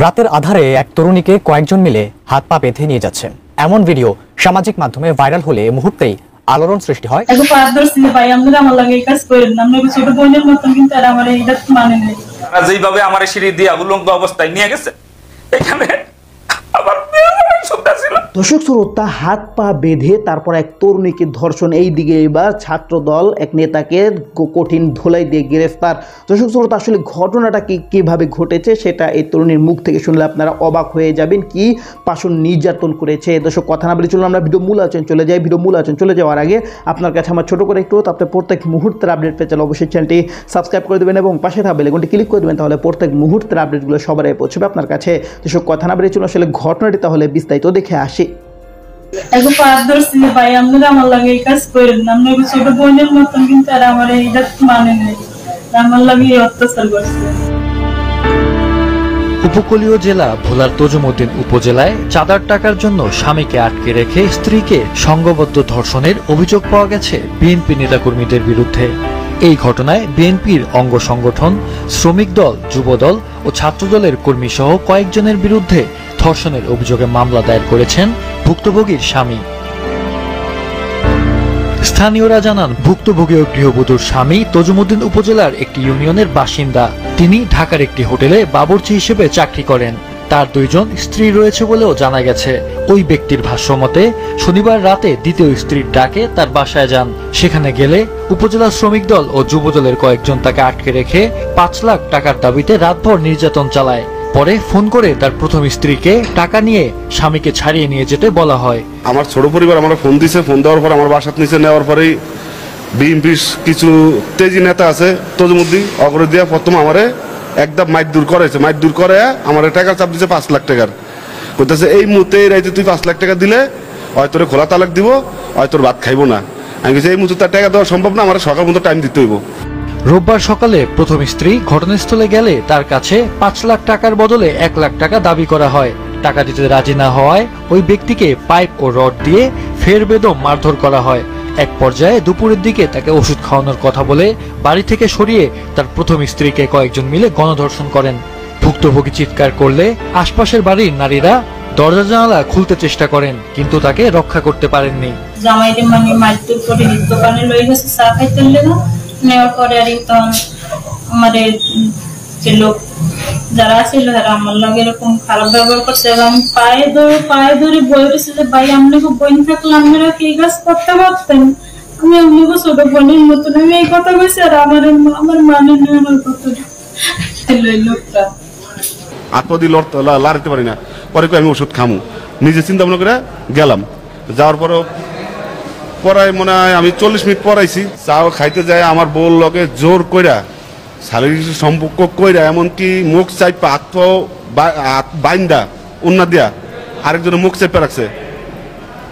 রাতের আধারে এক তরুণীকে কয়েকজন মিলে হাত পা বেঁধে নিয়ে যাচ্ছে এমন ভিডিও সামাজিক মাধ্যমে ভাইরাল হলে মুহূর্তেই আলোড়ন সৃষ্টি হয়। যেইভাবে আমার সিঁড়ি দিয়ে উলঙ্গ অবস্থায় নিয়ে গেছে এখানে আবার দর্শক শ্রোতা, হাত পা বেঁধে তারপর এক তরুণীকে ধর্ষণ, এই দিকে এবার ছাত্র দল এক নেতাকে কঠিন ধোলাই দিয়ে গ্রেফতার। দর্শক শ্রোতা, আসলে ঘটনাটা কিভাবে ঘটেছে সেটা এই তরুণীর মুখ থেকে শুনলে আপনারা অবাক হয়ে যাবেন। কি পাশন নির্যাতন করেছে। দর্শক, কথা না বলে চলুন আমরা ভিডিও মূল আলোচনা চলে যাই। ভিডিও মূল আলোচনা চলে যাওয়ার আগে আপনার কাছে আমার ছোট করে একটু, আপনি প্রত্যেক মুহূর্তের আপডেট পেতে চাইলে অবশ্যই চ্যানেলটি সাবস্ক্রাইব করে দেবেন এবং পাশে থাকা বেল আইকনটি ক্লিক করে দেবেন, তাহলে প্রত্যেক মুহূর্তের আপডেটগুলো সবার আগে পৌঁছবে আপনার কাছে। দর্শক, কথা না বলে চলুন আসলে ঘটনাটি তাহলে বিস্তারিত দেখে আসি। উপকূলীয় জেলা ভোলার তজুমুদ্দিন উপজেলায় চাঁদার টাকার জন্য স্বামীকে আটকে রেখে স্ত্রীকে সংঘবদ্ধ ধর্ষণের অভিযোগ পাওয়া গেছে বিএনপি নেতাকর্মীদের বিরুদ্ধে। এই ঘটনায় বিএনপির অঙ্গ সংগঠন, শ্রমিক দল, যুবদল ও ছাত্রদলের কর্মী সহ কয়েকজনের বিরুদ্ধে ধর্ষণের অভিযোগে মামলা দায়ের করেছেন ভুক্তভোগীর স্বামী। স্থানীয়রা জানান, ভুক্তভোগী ও গৃহবধূর স্বামী তজুমুদ্দিন উপজেলার একটি ইউনিয়নের বাসিন্দা। তিনি ঢাকার একটি হোটেলে বাবুর্চি হিসেবে চাকরি করেন। তার দুইজন স্ত্রী রয়েছে বলেও জানা গেছে। ওই ব্যক্তির ভাষ্যমতে শনিবার রাতে দ্বিতীয় স্ত্রীর ডাকে তার বাসায় যান। সেখানে গেলে উপজেলা শ্রমিক দল ও যুবদলের কয়েকজন তাকে আটকে রেখে ৫ লাখ টাকার দাবিতে রাতভর নির্যাতন চালায়। পরে ফোন করে তার প্রথম স্ত্রীকে টাকা নিয়ে স্বামীকে ছাড়িয়ে নিয়ে যেতে বলা হয়। আমার ছোট পরিবার আমার ফোন দিছে, ফোন দেওয়ার পর আমার বাসাত নিচে নেওয়ার পরেই বিএনপির কিছু তেজি নেতা আছে তজুমুদ্দিন অগ্র দিয়া প্রথম আমারে একদম মাইক দূর করেছে। মাইক দূর করে আমার টাকার চাপ দিচ্ছে ৫ লাখ টাকার। বলতেছে এই মুহূর্তে এই রাইতে তুই ৫ লাখ টাকা দিলে হয় তোর খোলা তালাক দিব, হয় তোর ভাত খাইবো না। আমি বলছি এই মুহূর্তে তার টাকা দেওয়া সম্ভব না, আমার সকাল মতো টাইম দিতে হইব। রোববার সকালে প্রথম স্ত্রী ঘটনাস্থলে গেলে তার কাছে ৫ লাখ টাকার বদলে ১ লাখ টাকা দাবি করা হয়। টাকা দিতে রাজি না হওয়ায় ওই ব্যক্তিকে পাইপ ও রড দিয়ে ফের বেদম মারধর করা হয়। এক পর্যায়ে দুপুরের দিকে তাকে ওষুধ খাওয়ানোর কথা বলে বাড়ি থেকে সরিয়ে তার প্রথম স্ত্রীকে কয়েকজন মিলে গণধর্ষণ করেন। ভুক্তভোগী চিৎকার করলে আশপাশের বাড়ির নারীরা দরজা জানালা খুলতে চেষ্টা করেন, কিন্তু তাকে রক্ষা করতে পারেননি। নেওয়ার পরে আর তখন আমাদের যে লোক যারা ছিল তারা আমার লগে এরকম খারাপ ব্যবহার করছে এবং পায়ে ধরে বই উঠেছে যে ভাই আপনাকে বোন থাকলে আপনারা কি কাজ করতে পারতেন, আমি আপনাকে ছোট বোনের মতন আমি এই কথা বলছি আর আমার মানে নিয়ে আমার কথা লোকটা আত্মদি লড়তে পারি না। পরে আমি ওষুধ খামু নিজে চিন্তা ভাবনা করে গেলাম। যাওয়ার পরও পড়াই মনে হয় আমি ৪০ মিনিট পড়াইছি। চাও খাইতে যায় আমার বউর লগে জোর কইরা শারীরিক সম্পর্ক কইরা এমনকি মুখ চাইপা বাইন্দা উন্না দিয়া আরেকজনের মুখ চাইপা রাখছে।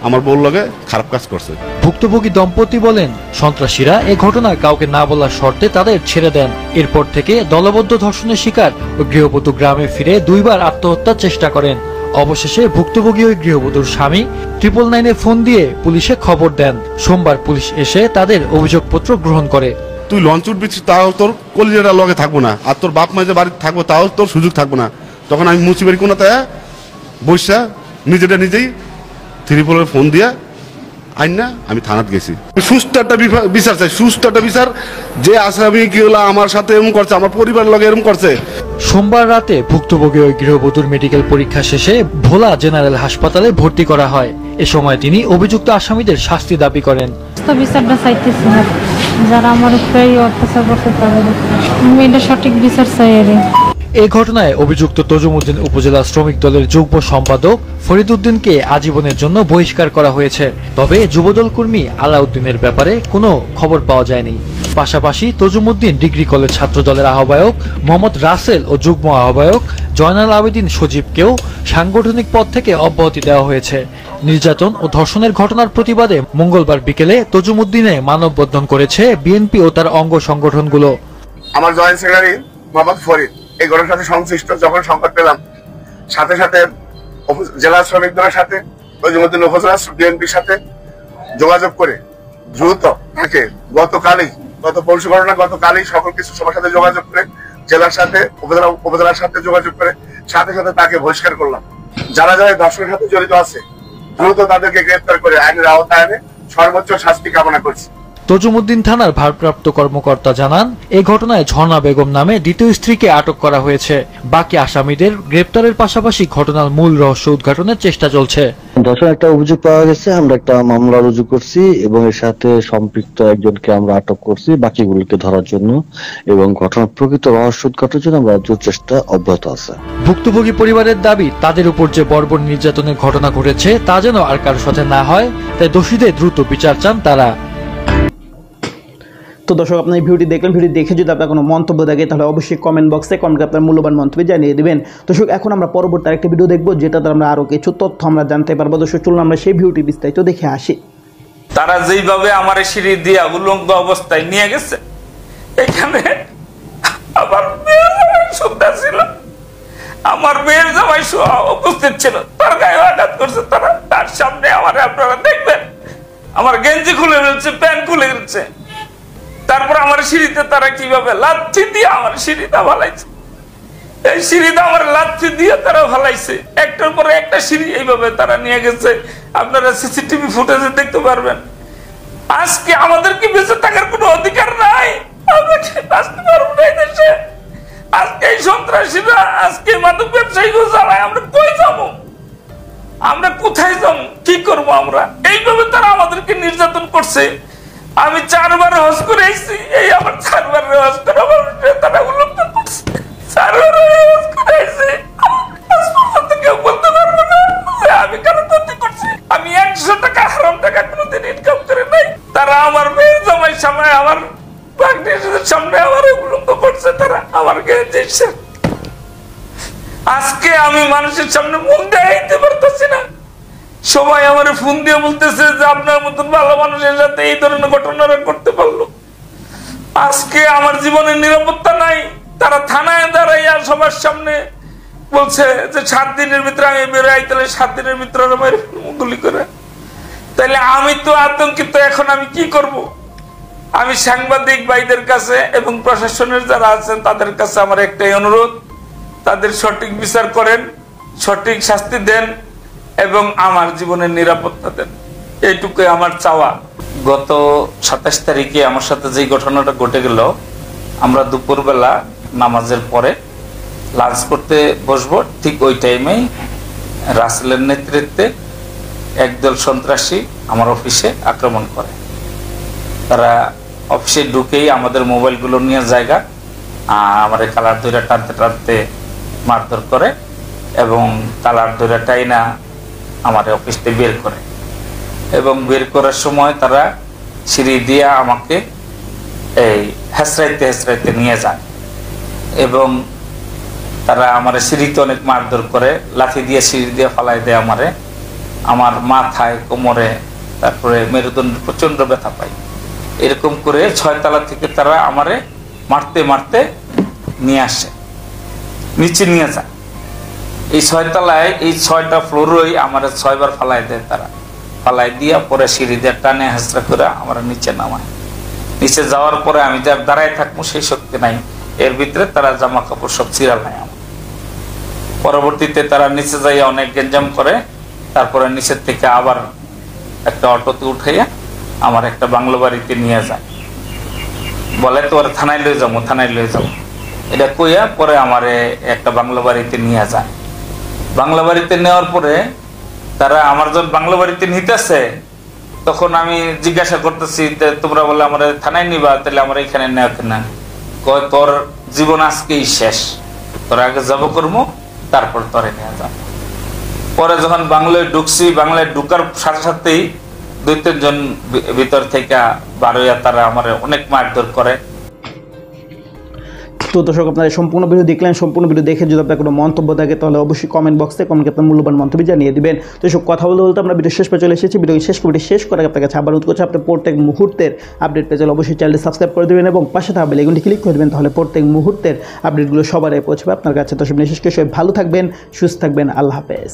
আমার বউর লগে খারাপ কাজ করছে। ভুক্তভোগী দম্পতি বলেন, সন্ত্রাসীরা এই ঘটনা কাউকে না বলার শর্তে তাদের ছেড়ে দেন। এরপর থেকে দলবদ্ধ ধর্ষণের শিকার ও গৃহবধূ গ্রামে ফিরে ২ বার আত্মহত্যার চেষ্টা করেন। অবশেষে ভুক্তভোগী ওই গৃহবধূর স্বামী 999-এ ফোন দিয়ে পুলিশে খবর দেন। সোমবার পুলিশ এসে তাদের অভিযোগপত্র গ্রহণ করে। তুই লঞ্চ উঠবি তাও তোর কলিজাটা লগে থাকবো না, আর তোর বাপ মা যে বাড়িতে থাকবো তাও তোর সুযোগ থাকবো না। তখন আমি মুচিবাড়ি কোনাতে বৈশা নিজেটা নিজেই ত্রিপলের ফোন দিয়া আইন না আমি থানাত গেছি। সুস্থ একটা বিচার চাই, সুস্থ একটা বিচার। যে আসামি কি হলো আমার সাথে এরকম করছে, আমার পরিবার লগে এরকম করছে। সোমবার রাতে ভুক্তভোগী ওই গৃহবধূর মেডিকেল পরীক্ষা শেষে ভোলা জেনারেল হাসপাতালে ভর্তি করা হয়। এ সময় তিনি অভিযুক্ত আসামিদের শাস্তি দাবি করেন। বিচারটা চাইতেছি না, যারা আমার উপরে অত্যাচার করছে তাদের আমি এটা সঠিক বিচার চাই। এই ঘটনায় অভিযুক্ত তজুমুদ্দিন উপজেলা শ্রমিক দলের যুগ্ম সম্পাদক ফরিদ উদ্দিনকে আজীবনের জন্য বহিষ্কার করা হয়েছে। তবে যুবদল কর্মী আলাউদ্দিনের ব্যাপারে কোনো খবর পাওয়া যায়নি। পাশাপাশি তজুমুদ্দিন ডিগ্রি কলেজ ছাত্র দলের আহ্বায়ক মোহাম্মদ রাসেল ও যুগ্ম আহ্বায়ক জয়নাল আবেদিন সজীবকেও সাংগঠনিক পদ থেকে অব্যাহতি দেওয়া হয়েছে। নির্যাতন ও ধর্ষণের ঘটনার প্রতিবাদে মঙ্গলবার বিকেলে তজুমুদ্দিনে মানববন্ধন করেছে বিএনপি ও তার অঙ্গ সংগঠনগুলো। আমার জয়েন্ট সেক্রেটারি মোহাম্মদ ফরিদ এই ঘটনার সাথে সংশ্লিষ্ট যখন সংবাদ পেলাম, সাথে সাথে জেলা শ্রমিক দলের সাথে তজুমুদ্দিন উপজেলা বিএনপির সাথে যোগাযোগ করে দ্রুত তাকে গত পরশু ঘটনা গতকালই সকল কিছু সবার সাথে যোগাযোগ করে জেলার সাথে উপজেলার সাথে যোগাযোগ করে সাথে সাথে তাকে বহিষ্কার করলাম। যারা যারা ধর্ষণের সাথে জড়িত আছে দ্রুত তাদেরকে গ্রেফতার করে আইনের আওতায় এনে সর্বোচ্চ শাস্তি কামনা করছি। তজুমুদ্দিন থানার ভারপ্রাপ্ত কর্মকর্তা জানান, এই ঘটনায় ঝর্ণা বেগম নামে দ্বিতীয় স্ত্রীকে আটক করা হয়েছে। বাকি আসামিদের গ্রেপ্তারের পাশাপাশি ঘটনার মূল রহস্য উদ্ঘাটনের চেষ্টা চলছে। ধর্ষণ একটা অভিযোগ পাওয়া গেছে, আমরা একটা মামলা রুজু করছি এবং এর সাথে সম্পৃক্ত একজনকে আমরা আটক করছি বাকিগুলোকে ধরার জন্য, এবং ঘটনার প্রকৃত রহস্য উদ্ঘাটনের জন্য আমরা চেষ্টা অব্যাহত আছে। ভুক্তভোগী পরিবারের দাবি, তাদের উপর যে বর্বর নির্যাতনের ঘটনা ঘটেছে তা যেন আর কারোর সাথে না হয়, তাই দোষীদের দ্রুত বিচার চান তারা। তো দর্শক, আপনার এই ভিডিওটি দেখলেন। ভিডিও দেখে যদি আপনার কোনো মন্তব্য থাকে তাহলে অবশ্যই কমেন্ট বক্সে কমেন্ট করে আপনার মূল্যবান মন্তব্য জানিয়ে দেবেন। দর্শক, এখন আমরা পরবর্তী আরেকটা ভিডিও দেখবো যেটাতে আমরা আরও কিছু তথ্য আমরা জানতে পারবো। দর্শক, চলুন আমরা সেই ভিডিওটি বিস্তারিত দেখে আসি। তারা যেইভাবে আমার সিঁড়ি দিয়া উলঙ্গ অবস্থায় নিয়ে গেছে, এখানে আমার সন্তান ছিল, আমার মেয়ের জামাই উপস্থিত ছিল, তার গায়ে আঘাত করছে তারা। তার সামনে আমার, আপনারা দেখবেন, আমার গেঞ্জি খুলে ফেলছে, প্যান্ট খুলে ফেলছে। তারপর আমার সিঁড়িতে তারা কিভাবে লাথি দিয়ে আমার সিঁড়িটা ভালাইছে, এই সিঁড়িটা আমার লাথি দিয়ে তারা ভালাইছে। একটার পরে একটা সিঁড়ি এইভাবে তারা নিয়ে গেছে। আপনারা সিসিটিভি ফুটেজে দেখতে পারবেন। আজকে আমাদের কি বেঁচে থাকার কোনো অধিকার নাই? আমরা কি বাঁচতে পারবো না এই দেশে? আজকে এই সন্ত্রাসীরা, আজকে মাদক ব্যবসায়ীগুলো চালায়, আমরা কই যাবো? আমরা কোথায় যাবো? কি করবো আমরা? এইভাবে তারা আমাদেরকে নির্যাতন করছে। আমি 4 বার হজ করে এসেছি, এই আমার 4 বার হজ করে আমার তারা উল্লঙ্ঘন করছে। 4 বার হজ করে এসেছি, কেউ বলতে পারবো না আমি কেন ক্ষতি করছি। আমি 100 টাকা হারাম টাকা কোনোদিন ইনকাম করে নাই। তারা আমার মেয়ের জামাই সামনে, আমার ভাগ্নের সামনে আমার উল্লঙ্ঘন করছে। তারা আমার গেছে। আজকে আমি মানুষের সামনে মুখ দেখাইতে পারতেছি না। সবাই আমার ফোন দিয়ে বলতেছে যে আপনার মতন ভালো মানুষের সাথে এই ধরনের ঘটনাটা করতে পারলো। আজকে আমার জীবনের নিরাপত্তা নাই। তারা থানায় দাঁড়াইয়া সবার সামনে বলছে যে 7 দিনের ভিতরে আমি বেরোই, তাহলে 7 দিনের ভিতরে গুলি করে। তাহলে আমি তো আতঙ্কিত। এখন আমি কি করব? আমি সাংবাদিক ভাইদের কাছে এবং প্রশাসনের যারা আছেন তাদের কাছে আমার একটাই অনুরোধ, তাদের সঠিক বিচার করেন, সঠিক শাস্তি দেন এবং আমার জীবনের নিরাপত্তা দেন। এইটুকুই আমার চাওয়া। গত 27 তারিখে আমার সাথে যে ঘটনাটা ঘটে গেল, আমরা দুপুরবেলা নামাজের পরে লাঞ্চ করতে বসবো, ঠিক ওই টাইমেই রাসেলের নেতৃত্বে একদল সন্ত্রাসী আমার অফিসে আক্রমণ করে। তারা অফিসে ঢুকেই আমাদের মোবাইলগুলো নিয়ে জায়গা, আমার কালার ধরে টানতে টানতে মারধর করে এবং কালার ধরে টাইনা আমার অফিসতে বের করে। এবং বের করার সময় তারা সিঁড়ি দিয়ে আমাকে এই হেসরাইতে নিয়ে যায় এবং তারা আমার সিঁড়িতে অনেক মারধর করে, লাঠি দিয়ে সিঁড়ি দিয়ে ফালাই দেয় আমারে। আমার মাথায়, কোমরে, তারপরে মেরুদণ্ড প্রচন্ড ব্যথা পাই। এরকম করে 6 তলা থেকে তারা আমারে মারতে মারতে নিয়ে আসে, নিচে নিয়ে যায়। এই 6 তলায়, এই 6টা ফ্লোরই আমার 6 বার ফালাই দেয় তারা। ফালাই দিয়া পরে সিঁড়ি দিয়ে টানে হেসরা করে আমার নিচে নামায়। নিচে যাওয়ার পরে আমি যার দাঁড়ায় থাকবো সেই শক্তি নাই। এর ভিতরে তারা জামা কাপড় সব চিরা নেয় আমার। পরবর্তীতে তারা নিচে যাইয়া অনেক গেঞ্জাম করে। তারপরে নিচের থেকে আবার একটা অটোতে উঠাইয়া আমার একটা বাংলো বাড়িতে নিয়ে যায়। বলে তো ওরা থানায় লয়ে যাবো, থানায় লয়ে যাবো, এটা কইয়া পরে আমারে একটা বাংলো বাড়িতে নিয়ে যায়। বাংলা বাড়িতে নেওয়ার পরে তারা আমার যখন বাংলা বাড়িতে নিতেছে, তখন আমি জিজ্ঞাসা করতেছি তোমরা বলে আমার থানায় নিবা, তাহলে আমার এখানে নেওয়া কিনা? কয় তোর জীবন আজকেই শেষ, তোর আগে জব করবো, তারপর তোরে নিয়ে যাব। পরে যখন বাংলায় ঢুকছি, বাংলায় ঢুকার সাথে সাথেই 2-3 জন ভিতর থেকে বারোয়া তারা আমার অনেক মারধর করে। তো দর্শক, আপনারা সম্পূর্ণ ভিডিও দেখলেন। সম্পূর্ণ ভিডিও দেখে যদি আপনার কোনো মন্তব্য থাকে তাহলে অবশ্যই কমেন্ট বক্সে কমেন্ট আপনার মূল্যবান মন্তব্য জানিয়ে দিবেন। তো এসব কথা বলতে বলতে আমরা ভিডিও শেষ পর্যন্ত চলে এসেছি। ভিডিও শেষ করে আপনার কাছে আবার অনুরোধ করছি, আপনি প্রত্যেক মুহূর্তের আপডেট পেয়ে অবশ্যই চ্যানেলটি সাবস্ক্রাইব করে দেবেন এবং পাশে থাকা বেল আইকনটি ক্লিক করে দেবেন। তাহলে প্রত্যেক মুহূর্তের আপডেটগুলো সবার আগে পৌঁছবে আপনার কাছে। তো সব বিশেষ করে সবাই ভালো থাকবেন, সুস্থ থাকবেন। আল্লাহ হাফেজ।